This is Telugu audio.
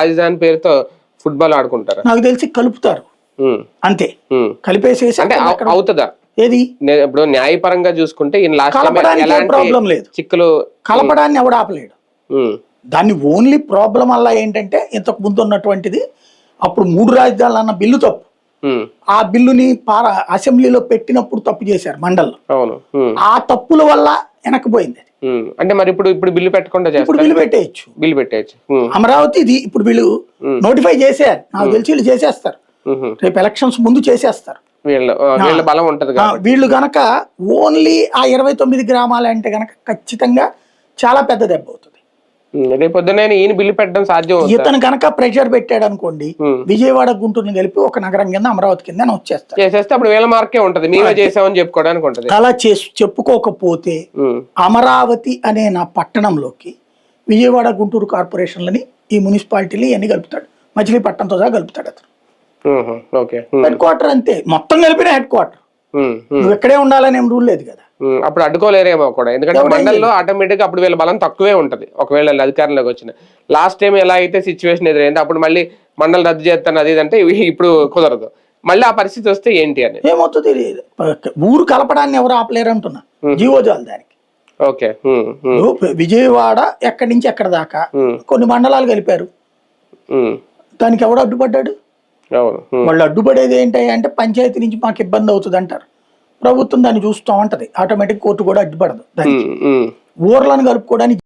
రాజధాని పేరుతో ఫుట్బాల్ ఆడుకుంటారు. నాకు తెలిసి కలుపుతారు అంతే, కలిపేసేసి అంటే అవుతుందా ఏది ఇప్పుడు న్యాయపరంగా చూసుకుంటే ప్రాబ్లం లేదు, చిక్కులు కలపడాన్ని ఎవడు ఆపలేడు. దాన్ని ఓన్లీ ప్రాబ్లం వల్ల ఏంటంటే ఇంతకు ముందు ఉన్నటువంటిది అప్పుడు 3 రాజధానులు అన్న బిల్లు తప్పు. ఆ బిల్లుని అసెంబ్లీలో పెట్టినప్పుడు తప్పు చేశారు మండలిలో. ఆ తప్పుల వల్ల వెనక్కిపోయింది. అంటే మరి ఇప్పుడు బిల్లు పెట్టకుండా బిల్లు పెట్టేయచ్చు. అమరావతి ఇది ఇప్పుడు వీళ్ళు నోటిఫై చేసేయాలి, నాకు తెలిసి వీళ్ళు చేసేస్తారు, రేపు ఎలక్షన్స్ ముందు చేసేస్తారు. వీళ్ళ బలం ఉంటది. వీళ్ళు గనక ఓన్లీ ఆ 29 గ్రామాలు అంటే గనక ఖచ్చితంగా చాలా పెద్ద దెబ్బ అవుతుంది. రేపొద్దున ఈయన బిల్లు పెట్టడం సాధ్యం. ఇతను కనుక ప్రెషర్ పెట్టాడు అనుకోండి, విజయవాడ గుంటూరుని కలిపి ఒక నగరం కింద అమరావతి కింద చేసేస్తే అప్పుడు వీళ్ళ మార్కే ఉంటది, మేమే చేసామని చెప్పుకోవడానికి ఉంటది. అలా చెప్పుకోకపోతే అమరావతి అనే నా పట్టణంలోకి విజయవాడ గుంటూరు కార్పొరేషన్లని ఈ మున్సిపాలిటీని ఇవన్నీ కలుపుతాడు, మచిలీపట్నంతో సహా కలుపుతాడు అతను. హెడ్ క్వార్టర్ అంతే, మొత్తం కలిపిన హెడ్ క్వార్టర్. నువ్వు ఎక్కడే ఉండాలని ఏం రూల్ లేదు కదా. అప్పుడు అడ్డుకోలేరేమో కూడా, ఎందుకంటే మండలిలో ఆటోమేటిక్ అప్పుడు వీళ్ళ బలం తక్కువే ఉంటది ఒకవేళ అధికారంలోకి వచ్చిన. లాస్ట్ టైం ఎలా అయితే సిచ్యువేషన్ ఎదురైంది, అప్పుడు మళ్ళీ మండలి రద్దు చేస్తాను అది అంటే ఇప్పుడు కుదరదు. మళ్ళీ ఆ పరిస్థితి వస్తే ఏంటి అని ఏమవుతుంది, ఊరు కలపడాన్ని ఎవరు ఆపలేరు అంటున్నా, జీవోజాలు దానికి. విజయవాడ ఎక్కడి నుంచి ఎక్కడ దాకా కొన్ని మండలాలు కలిపారు, దానికి ఎవడు అడ్డుపడ్డాడు? వాళ్ళు అడ్డుపడేది ఏంటి అంటే పంచాయతీ నుంచి మాకు ఇబ్బంది అవుతుంది అంటారు, ప్రభుత్వం దాన్ని చూస్తూ ఉంటది, ఆటోమేటిక్ కోర్టు కూడా అడ్డుపడదు దానికి. ఊర్లను కలుపుకోవడానికి